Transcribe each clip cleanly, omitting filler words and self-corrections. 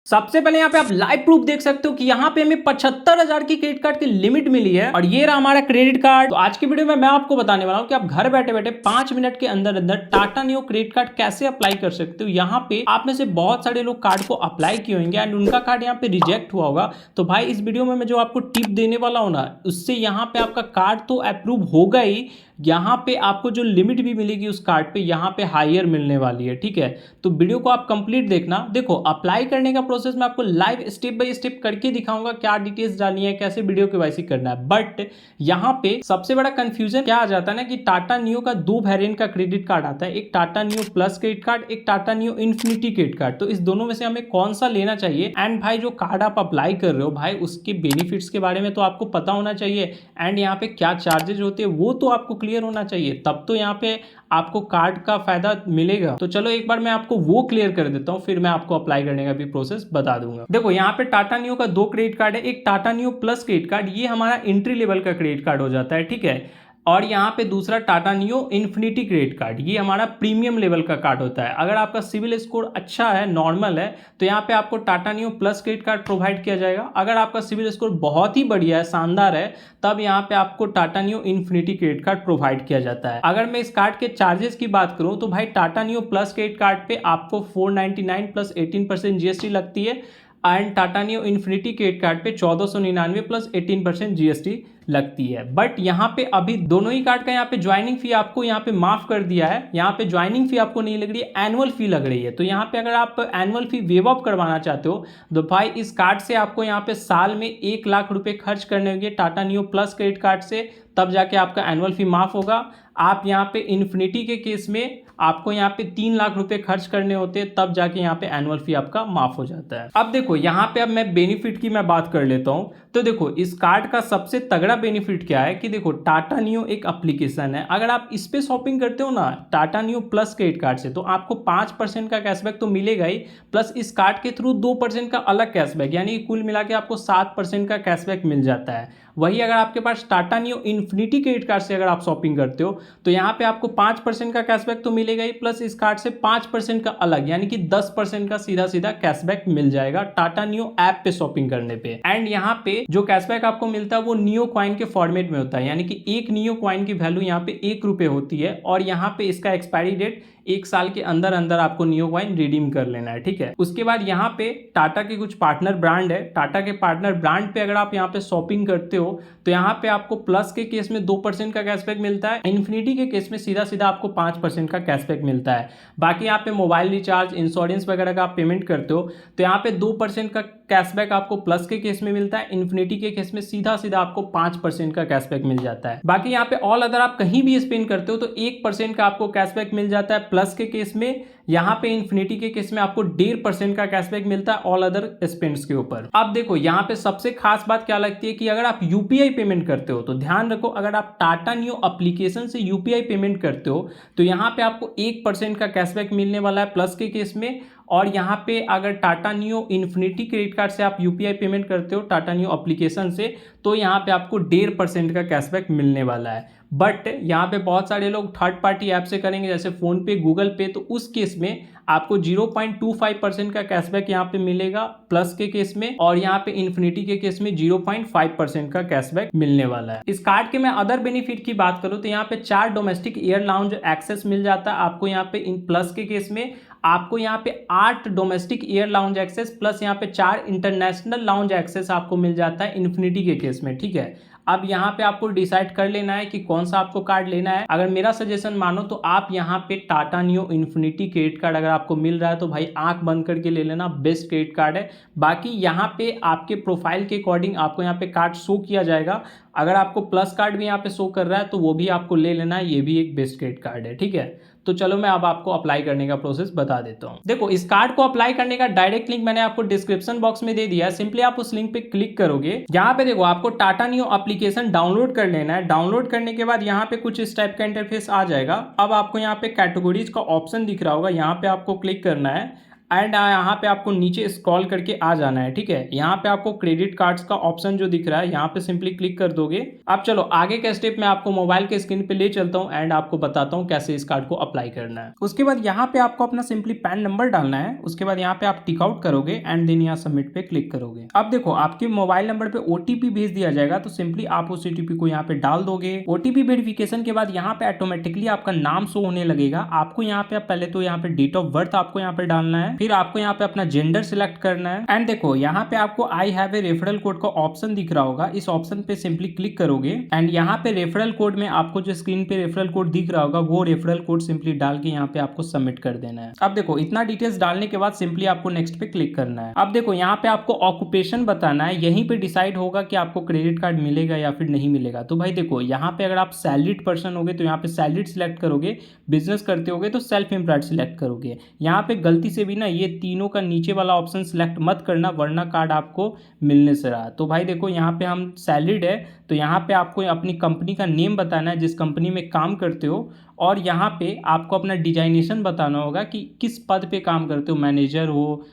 सबसे पहले यहाँ पे आप लाइव प्रूफ देख सकते हो कि यहाँ पे हमें 75,000 की क्रेडिट कार्ड की लिमिट मिली है और ये रहा हमारा क्रेडिट कार्ड। तो आज की वीडियो में मैं आपको बताने वाला हूँ कि आप घर बैठे बैठे 5 मिनट के अंदर अंदर टाटा नियो क्रेडिट कार्ड कैसे अप्लाई कर सकते हो। यहाँ पे आप में से बहुत सारे लोग कार्ड को अप्लाई किए होंगे एंड उनका कार्ड यहाँ पे रिजेक्ट हुआ होगा। तो भाई इस वीडियो में मैं जो आपको टिप देने वाला हूँ ना, उससे यहाँ पे आपका कार्ड तो अप्रूव होगा ही, यहाँ पे आपको जो लिमिट भी मिलेगी उस कार्ड पे यहाँ पे हायर मिलने वाली है। ठीक है, तो वीडियो को आप कंप्लीट देखना। देखो अप्लाई करने का प्रोसेस मैं आपको लाइव स्टेप बाय स्टेप करके दिखाऊंगा, क्या डिटेल्स डालनी है, कैसे वीडियो केवाईसी करना है। बट यहाँ पे सबसे बड़ा कंफ्यूजन क्या आ जाता है ना कि टाटा नियो का दो वेरिएंट का क्रेडिट कार्ड आता है, एक Tata neo plus credit card, एक Tata neo infinity credit card. तो इस दोनों में से हमें कौन सा लेना चाहिए एंड भाई जो कार्ड आप अप्लाई कर रहे हो भाई उसके बेनिफिट्स के बारे में तो आपको पता होना चाहिए एंड यहाँ पे क्या चार्जेस होते हैं वो तो आपको क्लियर होना चाहिए, तब तो यहाँ पे आपको कार्ड का फायदा मिलेगा। तो चलो एक बार मैं आपको वो क्लियर कर देता हूँ, फिर मैं आपको अप्लाई करने का भी प्रोसेस बता दूंगा। देखो यहाँ पे टाटा नियो का दो क्रेडिट कार्ड है, एक Tata neo plus credit card, ये हमारा एंट्री लेवल का क्रेडिट कार्ड हो जाता है। ठीक है, और यहाँ पे दूसरा Tata neo infinity credit card, ये हमारा प्रीमियम लेवल का कार्ड होता है। अगर आपका सिविल स्कोर अच्छा है, नॉर्मल है, तो यहाँ पे आपको Tata neo plus credit card provide किया जाएगा। अगर आपका सिविल स्कोर बहुत ही बढ़िया है, शानदार है, तब यहाँ पे आपको Tata neo infinity credit card provide किया जाता है। अगर मैं इस कार्ड के चार्जेस की बात करूँ तो भाई Tata neo plus credit card पे आपको 499 प्लस 18% जीएसटी लगती है and Tata neo infinity credit card पे 1499 प्लस 18% जीएसटी लगती है। बट यहाँ पे अभी दोनों ही कार्ड का यहाँ पे ज्वाइनिंग फी आपको यहाँ पे माफ कर दिया है, यहाँ पे ज्वाइनिंग फी आपको नहीं लग रही है, एनुअल फी लग रही है। तो यहाँ पे अगर आप एनुअल फी वेव ऑफ करवाना चाहते हो तो भाई इस कार्ड से आपको यहाँ पे साल में 1 लाख रुपए खर्च करने होंगे Tata neo plus credit card से, तब जाके आपका एनुअल फी माफ होगा। आप यहाँ पे इन्फिनिटी के केस में आपको यहाँ पे 3 लाख रुपए खर्च करने होते हैं, तब जाके यहाँ पे एनुअल फी आपका माफ हो जाता है। अब देखो यहाँ पे अब मैं बेनिफिट की मैं बात कर लेता हूँ। तो देखो इस कार्ड का सबसे तगड़ा बेनिफिट क्या है कि देखो टाटा नियो एक एप्लीकेशन है, अगर आप इस पे शॉपिंग करते हो ना Tata neo plus credit card से, तो आपको 5% का कैशबैक तो मिलेगा ही, प्लस इस कार्ड के थ्रू 2% का अलग कैशबैक, यानी कुल मिला के आपको 7% का कैशबैक मिल जाता है। वही अगर आपके पास Tata neo infinity credit card से अगर आप शॉपिंग करते हो तो यहाँ पे आपको 5% का कैशबैक तो मिलेगा ही, प्लस इस कार्ड से 5% का अलग यानी कि 10% का सीधा सीधा कैशबैक मिल जाएगा टाटा नियो ऐप पे शॉपिंग करने पे। एंड यहाँ पे जो कैशबैक आपको मिलता है वो नियो कॉइन के फॉर्मेट में होता है, यानी कि एक नियो कॉइन की वैल्यू यहाँ पे 1 रुपए होती है और यहाँ पे इसका एक्सपायरी डेट 1 साल के अंदर अंदर आपको नियो कॉइन रिडीम कर लेना है। ठीक है, उसके बाद यहाँ पे टाटा के कुछ पार्टनर ब्रांड है, टाटा के पार्टनर ब्रांड पे अगर आप यहाँ पे शॉपिंग करते हो तो यहाँ पे आपको प्लस के केस में 2% का कैशबैक मिलता है, इन्फिनिटी के केस में सीधा सीधा आपको 5% का कैशबैक मिलता है। बाकी यहाँ पे मोबाइल रिचार्ज, इंश्योरेंस वगैरह का आप पेमेंट करते हो तो यहाँ पे 2% का कैशबैक आपको प्लस के केस में मिलता है, इन्फिनिटी के केस में सीधा सीधा आपको 5% का कैशबैक मिल जाता है। बाकी यहाँ पे ऑल अदर आप कहीं भी स्पेंड करते हो तो 1% का आपको कैशबैक मिल जाता है प्लस के केस में, यहाँ पे इन्फिनिटी के केस में आपको 1.5% का कैशबैक मिलता है ऑल अदर स्पेंड्स के ऊपर। अब देखो यहाँ पे सबसे खास बात क्या लगती है कि अगर आप यूपीआई पेमेंट करते हो तो ध्यान रखो, अगर आप टाटा नियो एप्लीकेशन से यूपीआई पेमेंट करते हो तो यहाँ पे आपको 1% का कैशबैक मिलने वाला है प्लस के केस में, और यहाँ पे अगर Tata neo infinity credit card से आप यूपीआई पेमेंट करते हो टाटा नियो एप्लीकेशन से तो यहाँ पे आपको 1.5% का कैशबैक मिलने वाला है। बट यहाँ पे बहुत सारे लोग थर्ड पार्टी ऐप से करेंगे जैसे फोन पे, गूगल पे, तो उस केस में आपको 0.25% का कैशबैक यहाँ पे मिलेगा प्लस के केस में, और यहाँ पे इन्फिनिटी के केस में 0.5% का कैशबैक मिलने वाला है। इस कार्ड के मैं अदर बेनिफिट की बात करूँ तो यहाँ पे 4 डोमेस्टिक एयर लाउंज एक्सेस मिल जाता है आपको यहाँ पे इन प्लस के केस में, आपको यहाँ पे 8 domestic air lounge access plus यहाँ पे 4 इंटरनेशनल लाउंज एक्सेस आपको मिल जाता है इन्फिनिटी के केस में। ठीक है, अब यहाँ पे आपको डिसाइड कर लेना है कि कौन सा आपको कार्ड लेना है। अगर मेरा सजेशन मानो तो आप यहाँ पे Tata neo infinity credit card अगर आपको मिल रहा है तो भाई आंख बंद करके ले लेना, बेस्ट क्रेडिट कार्ड है। बाकी यहाँ पे आपके प्रोफाइल के अकॉर्डिंग आपको यहाँ पे कार्ड शो किया जाएगा, अगर आपको प्लस कार्ड भी यहाँ पे शो कर रहा है तो वो भी आपको ले लेना है, ये भी एक बेस्ट क्रेडिट कार्ड है। ठीक है, तो चलो मैं अब आपको अप्लाई करने का प्रोसेस बता देता हूँ। देखो इस कार्ड को अप्लाई करने का डायरेक्ट लिंक मैंने आपको डिस्क्रिप्शन बॉक्स में दे दिया है, सिंपली आप उस लिंक पे क्लिक करोगे। यहाँ पे देखो आपको टाटा नियो एप्लीकेशन डाउनलोड कर लेना है, डाउनलोड करने के बाद यहाँ पे कुछ इस टाइप का इंटरफेस आ जाएगा। अब आपको यहाँ पे कैटेगरीज का ऑप्शन दिख रहा होगा, यहाँ पे आपको क्लिक करना है एंड यहाँ पे आपको नीचे स्क्रॉल करके आ जाना है। ठीक है, यहाँ पे आपको क्रेडिट कार्ड्स का ऑप्शन जो दिख रहा है यहाँ पे सिंपली क्लिक कर दोगे। अब चलो आगे के स्टेप में आपको मोबाइल के स्क्रीन पे ले चलता हूँ एंड आपको बताता हूँ कैसे इस कार्ड को अप्लाई करना है। उसके बाद यहाँ पे आपको अपना सिंपली पैन नंबर डालना है। उसके बाद यहाँ पे आप टिक आउट करोगे एंड देन यहाँ सबमिट पे क्लिक करोगे। अब देखो आपके मोबाइल नंबर पे ओटीपी भेज दिया जाएगा, तो सिंपली आप उस ओटीपी को यहाँ पे डाल दोगे। ओटीपी वेरिफिकेशन के बाद यहाँ पे ऑटोमेटिकली आपका नाम शो होने लगेगा। आपको यहाँ पे पहले तो यहाँ पे डेट ऑफ बर्थ आपको यहाँ पे डालना है, फिर आपको यहाँ पे अपना जेंडर सिलेक्ट करना है एंड देखो यहाँ पे आपको I have a referral code का ऑप्शन दिख रहा होगा। इस ऑप्शन पे सिंपली क्लिक करोगे एंड यहाँ पे रेफरल कोड में आपको जो स्क्रीन पे रेफरल कोड दिख रहा होगा वो रेफरल कोड सिंपली डाल के यहाँ पे आपको सबमिट कर देना है। अब देखो इतना डिटेल्स डालने के बाद सिंपली आपको नेक्स्ट पे क्लिक करना है। अब देखो यहाँ पे आपको ऑक्यूपेशन बताना है, यहीं पे डिसाइड होगा कि आपको क्रेडिट कार्ड मिलेगा या फिर नहीं मिलेगा। तो भाई देखो यहाँ पे अगर आप सैलरीड पर्सन होगे तो यहाँ पे सैलरीड सिलेक्ट करोगे, बिजनेस करते होगे तो सेल्फ एम्प्लॉयड सिलेक्ट करोगे। यहाँ पे गलती से भी ना ये तीनों का नीचे वाला ऑप्शन सिलेक्ट मत करना वरना कार्ड आपको मिलने से रहा। तो भाई देखो यहाँ पे हम सैलरीड है तो यहाँ पे आपको अपनी कंपनी का नेम बताना है जिस कंपनी में काम करते हो, और यहाँ पे आपको अपना डिजाइनेशन बताना होगा कि किस पद पे काम करते हो, मैनेजर हो,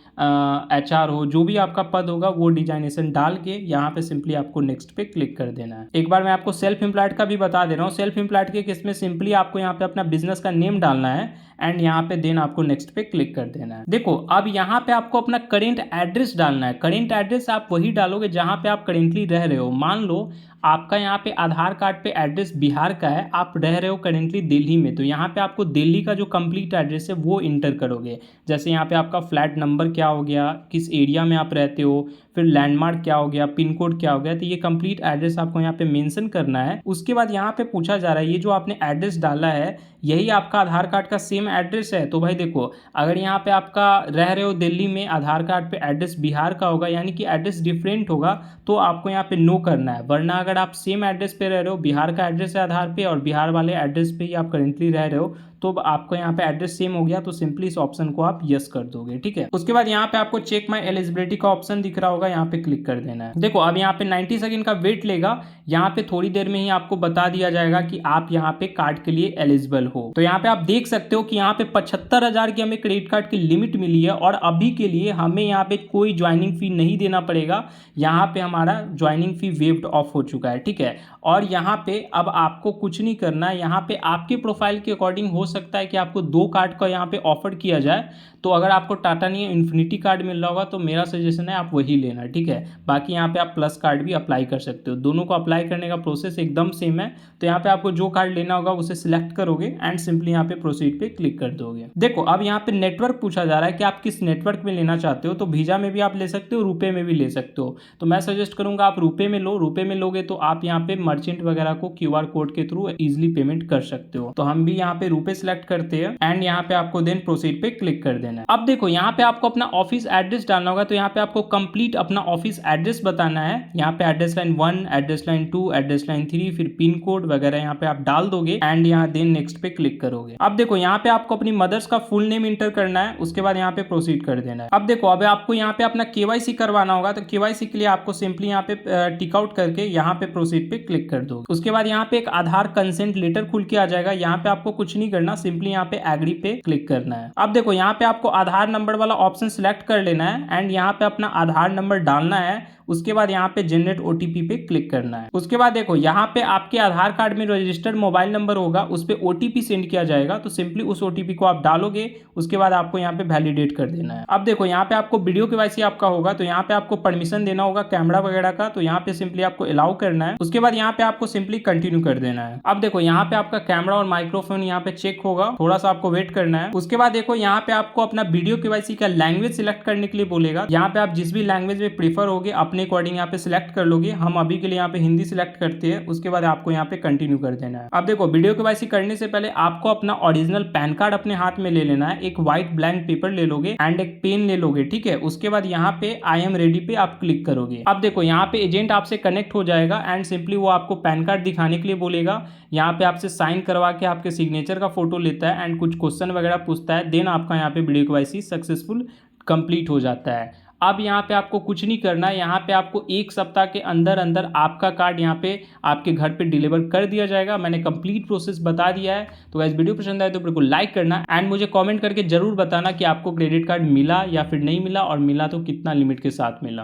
HR हो, जो भी आपका पद होगा वो डिजाइनेशन डाल के यहाँ पे सिंपली आपको नेक्स्ट पे क्लिक कर देना है। एक बार मैं आपको सेल्फ एम्प्लॉयड का भी बता दे रहा हूँ। सेल्फ एम्प्लॉयड के केस में सिंपली आपको यहाँ पे अपना बिजनेस का नेम डालना है एंड यहाँ पे देन आपको नेक्स्ट पे क्लिक कर देना है। देखो अब यहाँ पे आपको अपना करेंट एड्रेस डालना है। करेंट एड्रेस आप वही डालोगे जहाँ पे आप करेंटली रह रहे हो। मान लो आपका यहाँ पे आधार कार्ड पे एड्रेस बिहार का है, आप रह रहे हो करेंटली दिल्ली में, तो यहाँ पे आपको दिल्ली का जो कंप्लीट एड्रेस है वो इंटर करोगे। जैसे यहाँ पे आपका फ्लैट नंबर क्या हो गया, किस एरिया में आप रहते हो, फिर लैंडमार्क क्या हो गया, पिन कोड क्या हो गया, तो ये कंप्लीट एड्रेस आपको यहाँ पे मेंशन करना है। उसके बाद यहाँ पे पूछा जा रहा है ये जो आपने एड्रेस डाला है यही आपका आधार कार्ड का सेम एड्रेस है। तो भाई देखो अगर यहाँ पे आपका रह रहे हो दिल्ली में, आधार कार्ड पे एड्रेस बिहार का होगा यानी कि एड्रेस डिफरेंट होगा, तो आपको यहाँ पे नो करना है। वरना अगर आप सेम एड्रेस पे रह रहे हो, बिहार का एड्रेस है आधार पे और बिहार वाले एड्रेस पे ही आप करेंटली रह रहे हो, तो आपको यहाँ पे एड्रेस सेम हो गया तो सिंपली इस ऑप्शन को आप यस कर दोगे। ठीक है, उसके बाद यहाँ पे आपको चेक माई एलिजिबिलिटी का ऑप्शन दिख रहा होगा, यहाँ पे क्लिक कर देना है। देखो अब यहाँ पे 90 सेकंड का वेट लेगा, यहाँ पे थोड़ी देर में ही आपको बता दिया जाएगा कि आप यहाँ पे कार्ड के लिए एलिजिबल हो। तो यहाँ पे आप देख सकते हो कि यहाँ पे 75,000 की हमें क्रेडिट कार्ड की लिमिट मिली है और अभी के लिए हमें यहाँ पे कोई ज्वाइनिंग फी नहीं देना पड़ेगा। यहाँ पे हमारा ज्वाइनिंग फी वेव्ड ऑफ हो चुका है। ठीक है, और यहाँ पे अब आपको कुछ नहीं करना है। यहाँ पे आपके प्रोफाइल के अकॉर्डिंग हो सकता है कि आपको 2 कार्ड का यहाँ पे ऑफर किया जाए। तो अगर आपको टाटा नियो इन्फिनिटी कार्ड मिल रहा होगा तो मेरा सजेशन है आप वही लेना। ठीक है, बाकी यहाँ पे आप प्लस कार्ड भी अप्लाई कर सकते हो। दोनों को अप्लाई करने का प्रोसेस एकदम सेम है। तो यहाँ पे आपको जो कार्ड लेना होगा उसे सिलेक्ट करोगे एंड सिंपली यहाँ पे प्रोसीड पे क्लिक कर दोगे। देखो अब यहाँ पे नेटवर्क पूछा जा रहा है कि आप किस नेटवर्क में लेना चाहते हो। तो वीजा में भी आप ले सकते हो, रुपए में भी ले सकते हो। तो मैं सजेस्ट करूंगा आप रुपए में लो। रुपए में लोगे तो आप यहाँ पे मर्चेंट वगैरह को QR कोड के थ्रू इजिली पेमेंट कर सकते हो। तो हम भी यहाँ पे रुपए सिलेक्ट करते हैं एंड यहाँ पे आपको देन प्रोसीड पे क्लिक कर देना है। अब देखो यहाँ पे आपको अपना ऑफिस एड्रेस डालना होगा। तो यहाँ पे आपको कंप्लीट अपना ऑफिस एड्रेस बताना है। यहाँ पे address line 1, address line 2, address line 3, फिर पिन कोड वगैरह यहाँ पे आप डाल दोगे एंड यहाँ देन नेक्स्ट पे क्लिक करोगे। अब देखो यहाँ पे आपको अपनी मदर्स का फुल नेम इंटर करना है, उसके बाद यहाँ पे प्रोसीड कर देना है। अब देखो अब आपको यहाँ पे अपना KYC करवाना होगा। तो KYC के लिए आपको सिंपली यहाँ पे टिक आउट करके यहाँ पे प्रोसीड पे क्लिक कर दोगे। उसके बाद यहाँ पे एक आधार कंसेंट लेटर खुल के आ जाएगा। यहाँ पे आपको कुछ नहीं करना, सिंपली यहाँ पे एग्री पे क्लिक करना है। अब देखो यहाँ पे आपको आधार नंबर वाला ऑप्शन सिलेक्ट कर लेना है एंड यहाँ पे अपना आधार नंबर डालना है। उसके बाद यहाँ पे जनरेट OTP पे क्लिक करना है। उसके बाद देखो यहाँ पे आपके आधार कार्ड में रजिस्टर्ड मोबाइल नंबर होगा, उस पे OTP सेंड किया जाएगा। तो सिंपली उस OTP को आप डालोगे, उसके बाद आपको यहाँ पे वैलिडेट कर देना है। अब देखो यहाँ पे आपको वीडियो KYC आपका होगा, तो यहाँ पे आपको परमिशन देना होगा कैमरा वगैरह का। तो यहाँ पे सिंपली आपको अलाउ करना है। उसके बाद यहाँ पे आपको सिंपली कंटिन्यू कर देना है। अब देखो यहाँ पे आपका कैमरा और माइक्रोफोन यहाँ पे चेक होगा, थोड़ा सा आपको वेट करना है। उसके बाद देखो यहाँ पे आपको अपना वीडियो KYC का लैंग्वेज सिलेक्ट करने के लिए बोलेगा। यहाँ पे आप जिस भी लैंग्वेज में प्रीफर होगे अपने अकॉर्डिंग यहाँ पे सिलेक्ट कर लोगे। हम अभी के लिए यहाँ पे हिंदी सिलेक्ट करते हैं। उसके बाद आपको यहाँ पे कंटिन्यू कर देना है। अब देखो वीडियो KYC करने से पहले आपको अपना ओरिजिनल पैन कार्ड अपने हाथ में ले लेना है। एक व्हाइट ब्लैंक पेपर ले लोगे एंड एक पेन ले लोगे। ठीक है, उसके बाद यहाँ पे आई एम रेडी पे आप क्लिक करोगे। अब देखो यहाँ पे एजेंट आपसे कनेक्ट हो जाएगा एंड सिंपली वो आपको पैन कार्ड दिखाने के लिए बोलेगा। यहाँ पे आपसे साइन करवा के आपके सिग्नेचर का फोटो लेता है एंड कुछ क्वेश्चन वगैरह पूछता है। देन आपका यहाँ पे वीडियो KYC सक्सेसफुल कंप्लीट हो जाता है। अब यहाँ पे आपको कुछ नहीं करना है, यहाँ पे आपको 1 सप्ताह के अंदर अंदर आपका कार्ड यहाँ पे आपके घर पे डिलीवर कर दिया जाएगा। मैंने कंप्लीट प्रोसेस बता दिया है। तो गाइस वीडियो पसंद आए तो वीडियो को लाइक करना एंड मुझे कमेंट करके जरूर बताना कि आपको क्रेडिट कार्ड मिला या फिर नहीं मिला, और मिला तो कितना लिमिट के साथ मिला।